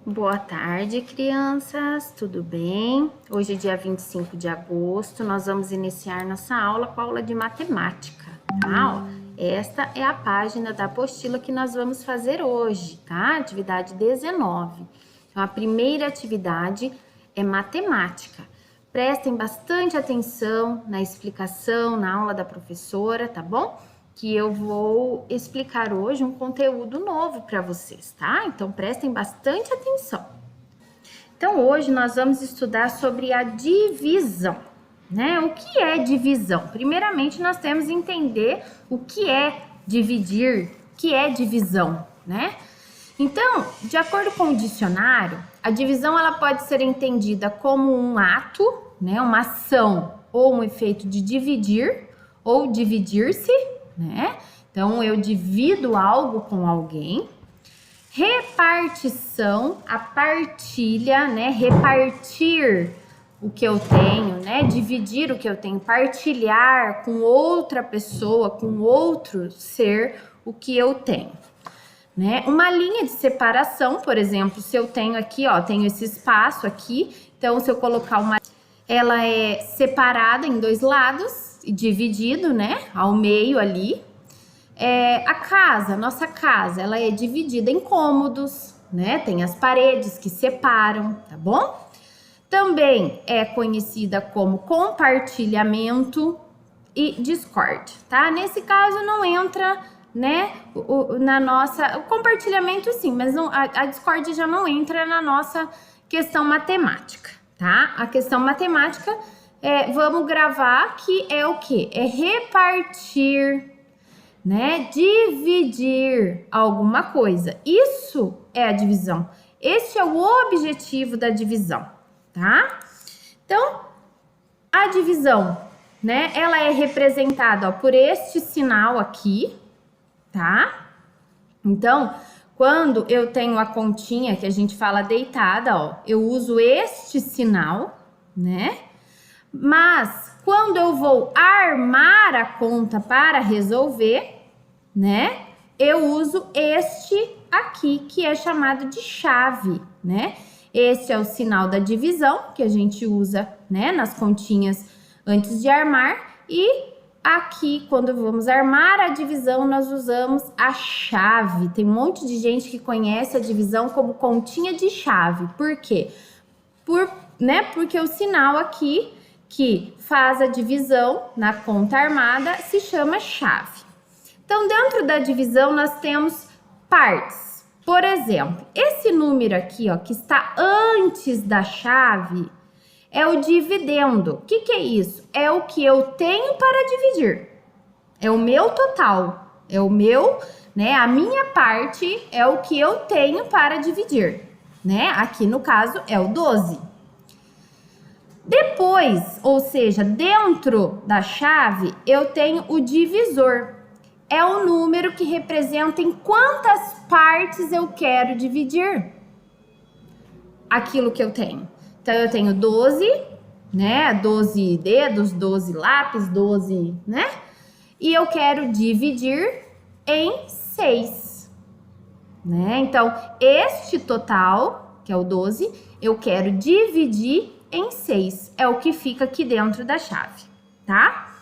Boa tarde, crianças, tudo bem? Hoje é dia 25 de agosto, nós vamos iniciar nossa aula com a aula de matemática, tá? Esta é a página da apostila que nós vamos fazer hoje, tá? Atividade 19. Então, a primeira atividade é matemática. Prestem bastante atenção na explicação, na aula da professora, tá bom? Que eu vou explicar hoje um conteúdo novo para vocês, tá? Então, prestem bastante atenção. Então, hoje nós vamos estudar sobre a divisão, né? O que é divisão? Primeiramente, nós temos que entender o que é dividir, o que é divisão, né? Então, de acordo com o dicionário, a divisão ela pode ser entendida como um ato, né? Uma ação ou um efeito de dividir ou dividir-se, né? Então, eu divido algo com alguém. Repartição, a partilha, né? Repartir o que eu tenho, né? Dividir o que eu tenho, partilhar com outra pessoa, com outro ser, o que eu tenho, né? Uma linha de separação, por exemplo, se eu tenho aqui, ó, tenho esse espaço aqui, então se eu colocar uma, ela é separada em dois lados, dividido, né, ao meio ali. A casa, nossa casa, ela é dividida em cômodos, né, tem as paredes que separam, tá bom? Também é conhecida como compartilhamento e discord, tá? Nesse caso não entra, né, na nossa, o compartilhamento sim, mas não, a discord já não entra na nossa questão matemática, tá? A questão matemática vamos gravar que é o que? É repartir, né? Dividir alguma coisa. Isso é a divisão. Este é o objetivo da divisão, tá? Então, a divisão, né? Ela é representada, ó, por este sinal aqui, tá? Então, quando eu tenho a continha que a gente fala deitada, ó, eu uso este sinal, né? Mas quando eu vou armar a conta para resolver, né? Eu uso este aqui, que é chamado de chave, né? Esse é o sinal da divisão que a gente usa, né, nas continhas antes de armar. E aqui, quando vamos armar a divisão, nós usamos a chave. Tem um monte de gente que conhece a divisão como continha de chave. Por quê? Porque o sinal aqui que faz a divisão na conta armada se chama chave. Então, dentro da divisão, nós temos partes. Por exemplo, esse número aqui, ó, que está antes da chave, é o dividendo. O que é isso? É o que eu tenho para dividir. É o meu total. É o meu, né? A minha parte é o que eu tenho para dividir, né? Aqui, no caso, é o 12. Depois, ou seja, dentro da chave, eu tenho o divisor. É o número que representa em quantas partes eu quero dividir aquilo que eu tenho. Então, eu tenho 12, né? 12 dedos, 12 lápis, 12, né? E eu quero dividir em 6, né? Então, este total, que é o 12, eu quero dividir em 6. É o que fica aqui dentro da chave, tá?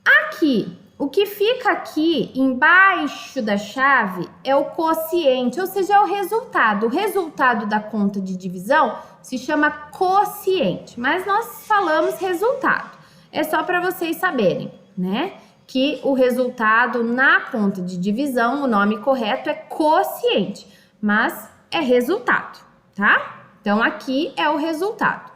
Aqui, o que fica aqui embaixo da chave é o quociente, ou seja, é o resultado. O resultado da conta de divisão se chama quociente, mas nós falamos resultado. É só para vocês saberem, né? Que o resultado na conta de divisão, o nome correto é quociente, mas é resultado, tá? Então, aqui é o resultado.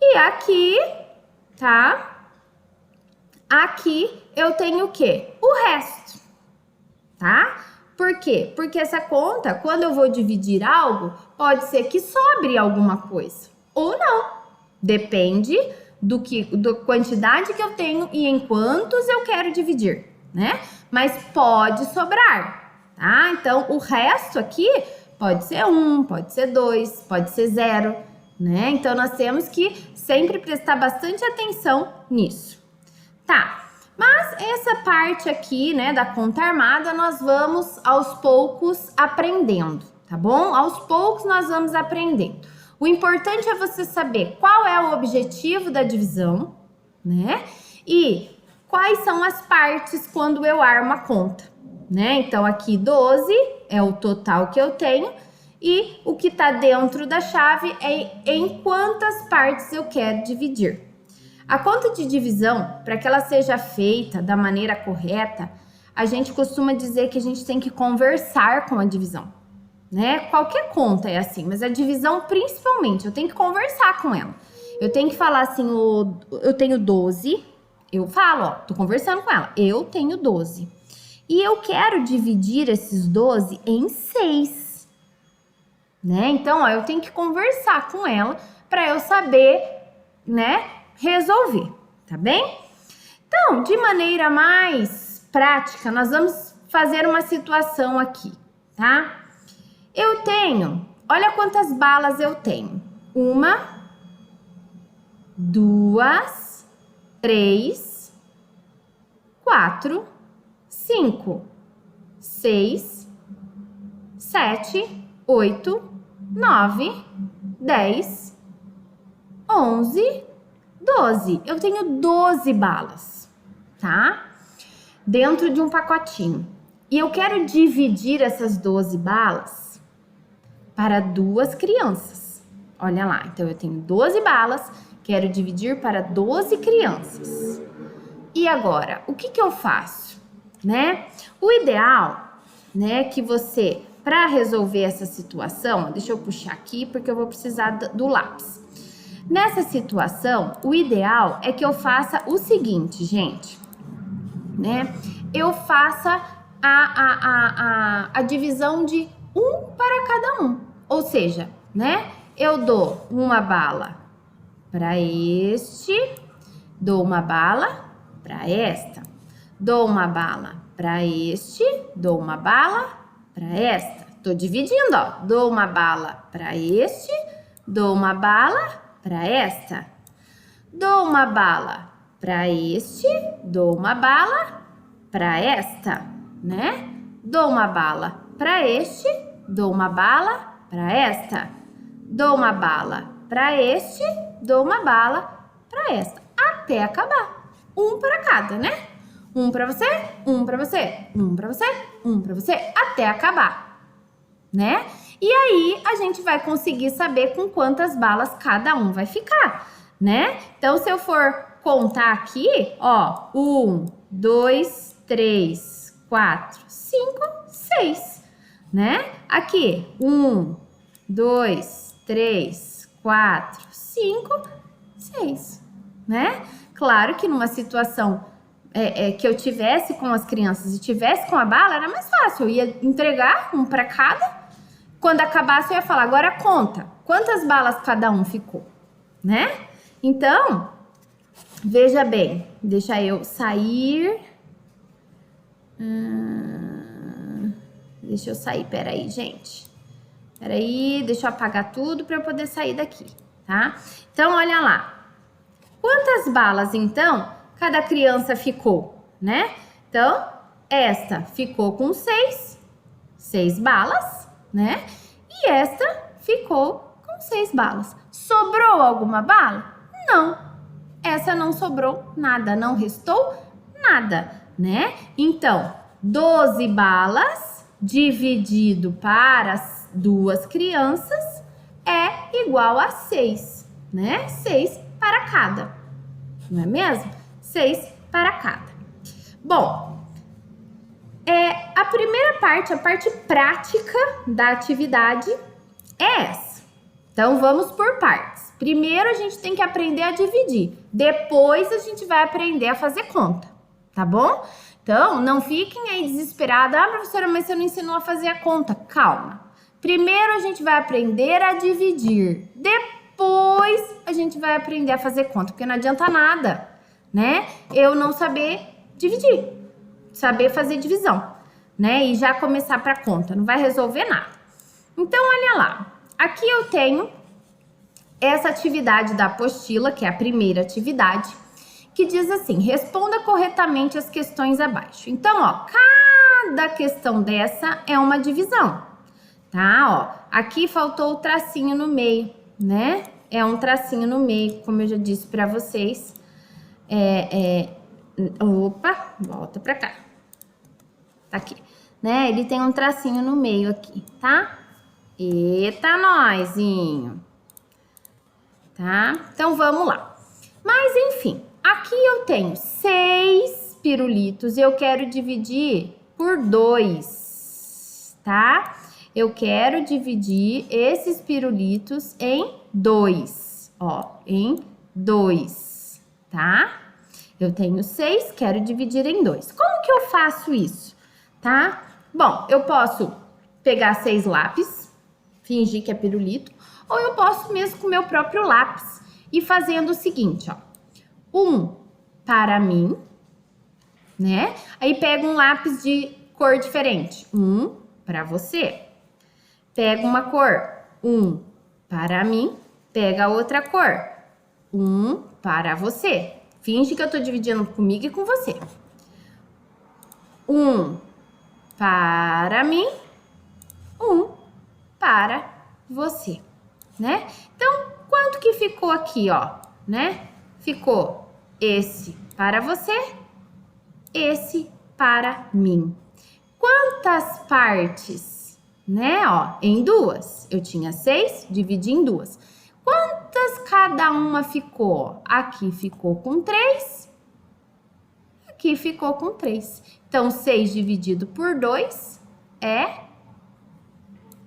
E aqui, tá? Aqui eu tenho o quê? O resto, tá? Por quê? Porque essa conta, quando eu vou dividir algo, pode ser que sobre alguma coisa ou não. Depende da quantidade que eu tenho e em quantos eu quero dividir, né? Mas pode sobrar, tá? Então, o resto aqui pode ser 1, pode ser 2, pode ser 0, né? Então, nós temos que sempre prestar bastante atenção nisso. Tá, mas essa parte aqui, né, da conta armada, nós vamos aos poucos aprendendo, tá bom? Aos poucos nós vamos aprendendo. O importante é você saber qual é o objetivo da divisão, né? E quais são as partes quando eu armo a conta, né? Então, aqui 12 é o total que eu tenho e o que tá dentro da chave é em quantas partes eu quero dividir. A conta de divisão, para que ela seja feita da maneira correta, a gente costuma dizer que a gente tem que conversar com a divisão, né? Qualquer conta é assim, mas a divisão principalmente, eu tenho que conversar com ela. Eu tenho que falar assim, eu tenho 12, eu falo, ó, tô conversando com ela, eu tenho 12. E eu quero dividir esses 12 em 6, né? Então, ó, eu tenho que conversar com ela para eu saber, né, resolver, tá bem? Então, de maneira mais prática, nós vamos fazer uma situação aqui, tá? Eu tenho, olha quantas balas eu tenho. 1, 2, 3, 4, 5, 6, 7, 8, 9, 10, 11, 12. Eu tenho 12 balas, tá? Dentro de um pacotinho. E eu quero dividir essas 12 balas para 2 crianças. Olha lá, então eu tenho 12 balas, quero dividir para 12 crianças. E agora, o que eu faço, né? O ideal, né, que você, para resolver essa situação, deixa eu puxar aqui porque eu vou precisar do lápis. Nessa situação, o ideal é que eu faça o seguinte, gente, né? Eu faça a divisão de 1 para cada um. Ou seja, né? Eu dou uma bala para este, dou uma bala para esta, dou uma bala para este, dou uma bala para esta. Tô dividindo, ó. Dou uma bala para este, dou uma bala para esta. Dou uma bala para este, dou uma bala para esta, né? Dou uma bala para este, dou uma bala para esta. Dou uma bala para este, dou uma bala para esta. Até acabar. Um para cada, né? Um para você, um para você, um para você, um para você, até acabar, né? E aí a gente vai conseguir saber com quantas balas cada um vai ficar, né? Então, se eu for contar aqui, ó, 1, 2, 3, 4, 5, 6, né? Aqui, 1, 2, 3, 4, 5, 6, né? Claro que numa situação que eu tivesse com as crianças e tivesse com a bala, era mais fácil. Eu ia entregar um para cada. Quando acabasse, eu ia falar, agora conta. Quantas balas cada um ficou, né? Então, veja bem. Deixa eu sair. Deixa eu sair, peraí, gente. Peraí, deixa eu apagar tudo para eu poder sair daqui, tá? Então, olha lá. Quantas balas, então, cada criança ficou, né? Então, esta ficou com 6 balas, né? E esta ficou com 6 balas. Sobrou alguma bala? Não. Essa não sobrou nada, não restou nada, né? Então, 12 balas dividido para as 2 crianças é igual a 6, né? 6 para cada, não é mesmo? 6 para cada. Bom, a primeira parte, a parte prática da atividade é essa. Então, vamos por partes. Primeiro, a gente tem que aprender a dividir. Depois, a gente vai aprender a fazer conta, tá bom? Então, não fiquem aí desesperados. Ah, professora, mas você não ensinou a fazer a conta. Calma. Primeiro, a gente vai aprender a dividir. Depois, a gente vai aprender a fazer conta, porque não adianta nada, né? Eu não saber dividir, saber fazer divisão, né? E já começar para conta, não vai resolver nada. Então, olha lá. Aqui eu tenho essa atividade da apostila, que é a primeira atividade, que diz assim: responda corretamente as questões abaixo. Então, ó, cada questão dessa é uma divisão, tá? Ó, aqui faltou o tracinho no meio, né? É um tracinho no meio, como eu já disse pra vocês. Opa, volta pra cá. Tá aqui, né? Ele tem um tracinho no meio aqui, tá? Eita, nóizinho. Tá? Então, vamos lá. Mas, enfim, aqui eu tenho 6 pirulitos e eu quero dividir por 2, tá? Eu quero dividir esses pirulitos em 2, ó, em 2, tá? Eu tenho 6, quero dividir em 2. Como que eu faço isso, tá? Bom, eu posso pegar 6 lápis, fingir que é pirulito, ou eu posso mesmo com o meu próprio lápis e fazendo o seguinte, ó. Um para mim, né? Aí pega um lápis de cor diferente. Um para você. Pega uma cor. Um para mim. Pega outra cor. Um para você. Finge que eu tô dividindo comigo e com você. Um para mim. Um para você, né? Então, quanto que ficou aqui, ó, né? Ficou esse para você, esse para mim. Quantas partes, né? Ó, em 2. Eu tinha 6, dividi em 2. Quantas cada uma ficou? Aqui ficou com 3. Aqui ficou com 3. Então, 6 dividido por 2 é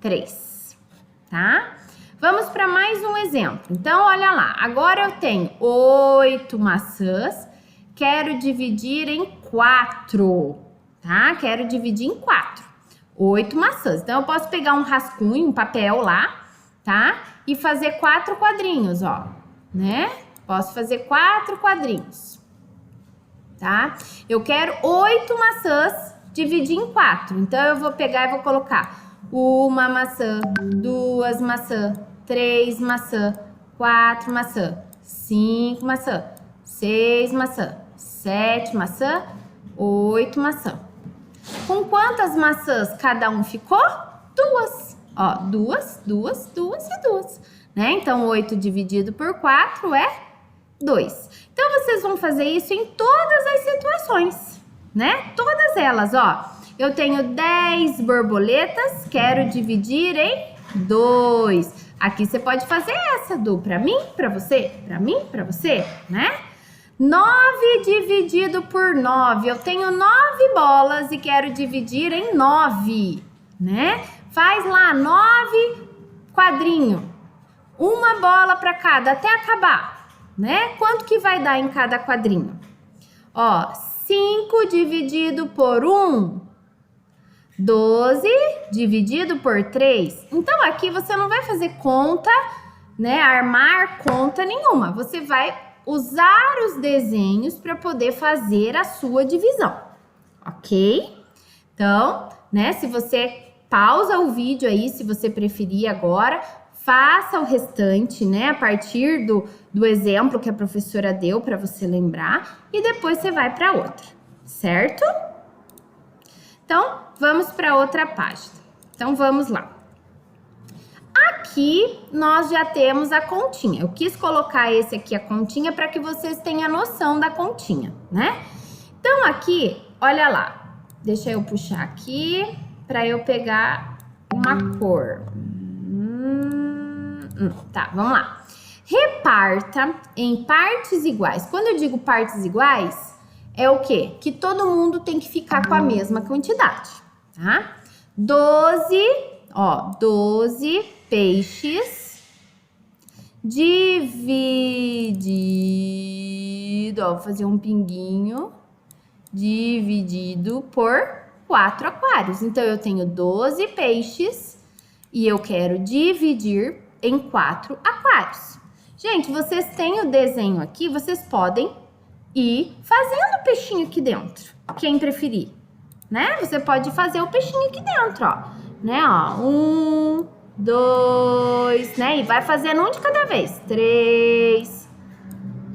3, tá? Vamos para mais um exemplo. Então, olha lá. Agora eu tenho 8 maçãs. Quero dividir em 4, tá? Quero dividir em 4. 8 maçãs. Então, eu posso pegar um rascunho, um papel lá, tá? E fazer 4 quadrinhos, ó, né? Posso fazer 4 quadrinhos, tá? Eu quero 8 maçãs, dividir em 4. Então, eu vou pegar e vou colocar uma maçã, 2 maçãs, 3 maçã, 4 maçã, 5 maçã, 6 maçã, 7 maçã, 8 maçã. Com quantas maçãs cada um ficou? 2. Ó, 2, 2, 2 e 2, né? Então, 8 dividido por 4 é 2. Então, vocês vão fazer isso em todas as situações, né? Todas elas, ó. Eu tenho 10 borboletas, quero dividir em 2. Aqui você pode fazer essa pra mim, pra você, pra mim, pra você, né? 9 dividido por 9. Eu tenho 9 bolas e quero dividir em 9, né? Faz lá 9 quadrinhos. Uma bola para cada até acabar, né? Quanto que vai dar em cada quadrinho? Ó, 5 dividido por 1. 12 dividido por 3. Então, aqui você não vai fazer conta, né? Armar conta nenhuma. Você vai usar os desenhos para poder fazer a sua divisão, ok? Então, né? Se você pausa o vídeo aí, se você preferir agora, faça o restante, né? A partir do exemplo que a professora deu para você lembrar e depois você vai para outra, certo? Então, vamos para outra página. Então, vamos lá. Aqui, nós já temos a continha. Eu quis colocar esse aqui, a continha, para que vocês tenham noção da continha, né? Então, aqui, olha lá. Deixa eu puxar aqui, para eu pegar uma cor. Tá, vamos lá. Reparta em partes iguais. Quando eu digo partes iguais, é o quê? Que todo mundo tem que ficar com a mesma quantidade, tá? 12, ó, 12 peixes dividido, ó, vou fazer um pinguinho, dividido por 4 aquários. Então, eu tenho 12 peixes e eu quero dividir em 4 aquários. Gente, vocês têm o desenho aqui, vocês podem ir fazendo o peixinho aqui dentro, quem preferir, né? Você pode fazer o peixinho aqui dentro, ó, né? Ó, 1, 2, né? E vai fazendo um de cada vez. 3,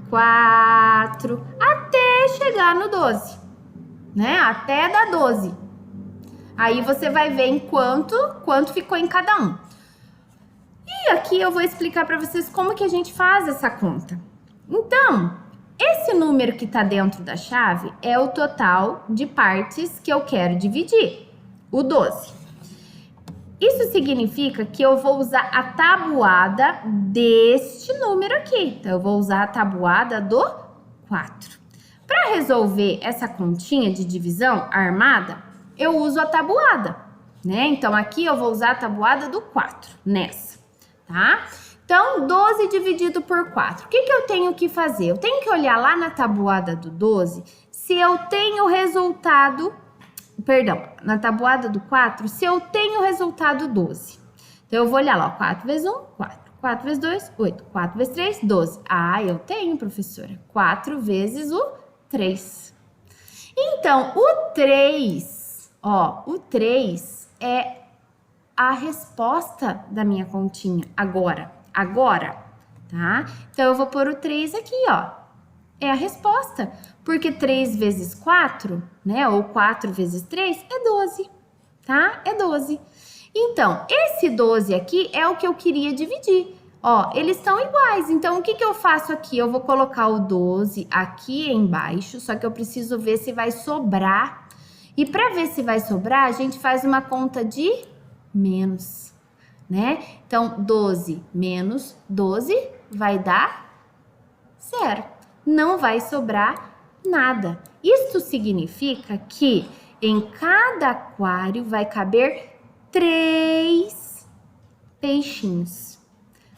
4, até chegar no 12, né? Até dar 12. Aí você vai ver em quanto ficou em cada um. E aqui eu vou explicar para vocês como que a gente faz essa conta. Então, esse número que está dentro da chave é o total de partes que eu quero dividir, o 12. Isso significa que eu vou usar a tabuada deste número aqui. Então, eu vou usar a tabuada do 4. Para resolver essa continha de divisão armada, eu uso a tabuada, né? Então, aqui eu vou usar a tabuada do 4, nessa, tá? Então, 12 dividido por 4. O que eu tenho que fazer? Eu tenho que olhar lá na tabuada do 12 se eu tenho resultado... Perdão, na tabuada do 4, se eu tenho resultado 12. Então, eu vou olhar lá, ó, 4 vezes 1, 4. 4 vezes 2, 8. 4 vezes 3, 12. Ah, eu tenho, professora. 4 vezes o 3. Então, o 3, ó, o 3 é a resposta da minha continha agora, tá? Então, eu vou pôr o 3 aqui, ó. É a resposta, porque 3 vezes 4, né, ou 4 vezes 3 é 12, tá? É 12. Então, esse 12 aqui é o que eu queria dividir. Ó, eles estão iguais, então o que eu faço aqui? Eu vou colocar o 12 aqui embaixo, só que eu preciso ver se vai sobrar. E para ver se vai sobrar, a gente faz uma conta de menos, né? Então, 12 menos 12 vai dar 0. Não vai sobrar nada. Isso significa que em cada aquário vai caber 3 peixinhos,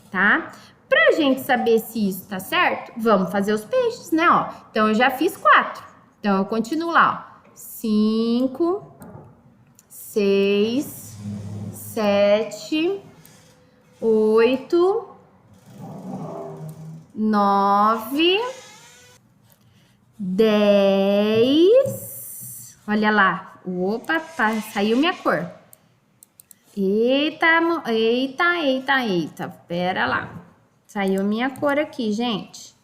tá? Pra gente saber se isso tá certo, vamos fazer os peixes, né, ó? Então, eu já fiz 4. Então, eu continuo lá, ó. 5, 6, 7, 8, 9... 10, olha lá, opa, saiu minha cor. Eita, pera lá. Saiu minha cor aqui, gente.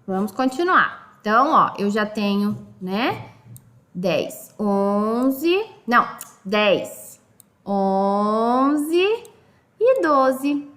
Vamos continuar. Então, ó, eu já tenho, né, 10, 11, não, 10, 11 e 12.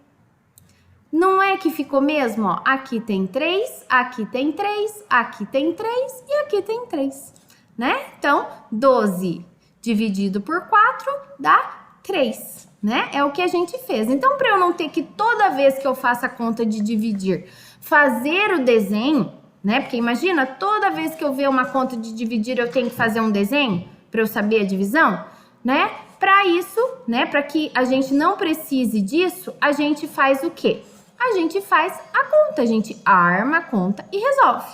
Não é que ficou mesmo, ó, aqui tem 3, aqui tem 3, aqui tem 3 e aqui tem 3, né? Então, 12 dividido por 4 dá 3, né? É o que a gente fez. Então, para eu não ter que toda vez que eu faço a conta de dividir, fazer o desenho, né? Porque imagina, toda vez que eu ver uma conta de dividir, eu tenho que fazer um desenho para eu saber a divisão, né? Para isso, né, para que a gente não precise disso, a gente faz o quê? A gente faz a conta, a gente arma a conta e resolve.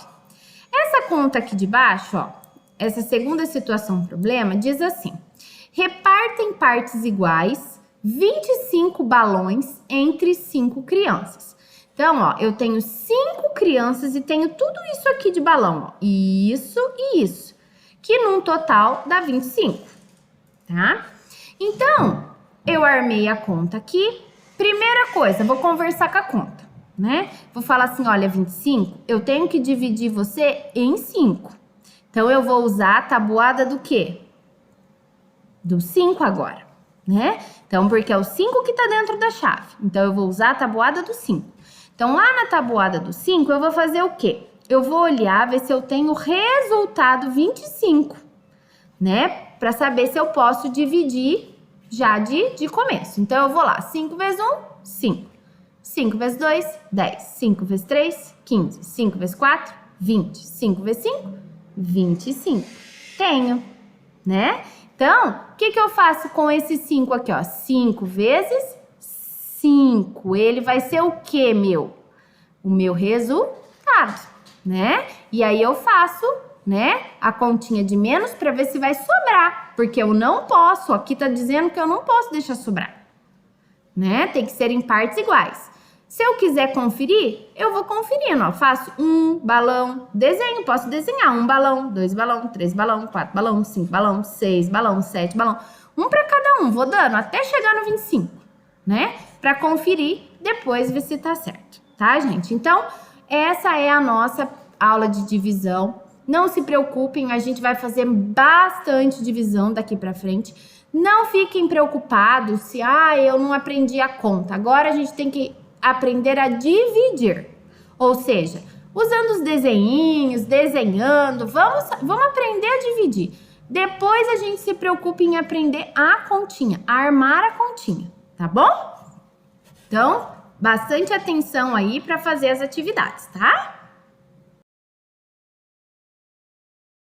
Essa conta aqui de baixo, ó, essa segunda situação problema, diz assim: reparta em partes iguais 25 balões entre 5 crianças. Então, ó, eu tenho 5 crianças e tenho tudo isso aqui de balão, ó, isso e isso, que num total dá 25, tá? Então, eu armei a conta aqui. Primeira coisa, vou conversar com a conta, né? Vou falar assim, olha, 25, eu tenho que dividir você em 5. Então, eu vou usar a tabuada do quê? Do 5 agora, né? Então, porque é o 5 que tá dentro da chave. Então, eu vou usar a tabuada do 5. Então, lá na tabuada do 5, eu vou fazer o quê? Eu vou olhar, ver se eu tenho o resultado 25, né? Para saber se eu posso dividir já de começo. Então, eu vou lá, 5 vezes 1, 5. 5 vezes 2, 10. 5 vezes 3, 15. 5 vezes 4, 20. 5 vezes 5, 25. Tenho, né? Então, o que eu faço com esse 5 aqui, ó? 5 vezes 5. Ele vai ser o quê, meu? O meu resultado, né? E aí, eu faço, né, a continha de menos para ver se vai sobrar, porque eu não posso, aqui tá dizendo que eu não posso deixar sobrar, né? Tem que ser em partes iguais. Se eu quiser conferir, eu vou conferindo, ó, faço um balão, desenho, posso desenhar um balão, 2 balão, 3 balão, 4 balão, 5 balão, 6 balão, 7 balão, um para cada um, vou dando até chegar no 25, né? Para conferir, depois ver se tá certo, tá, gente? Então, essa é a nossa aula de divisão. Não se preocupem, a gente vai fazer bastante divisão daqui para frente. Não fiquem preocupados se, eu não aprendi a conta. Agora a gente tem que aprender a dividir. Ou seja, usando os desenhinhos, desenhando, vamos aprender a dividir. Depois a gente se preocupa em aprender a continha, a armar a continha, tá bom? Então, bastante atenção aí para fazer as atividades, tá?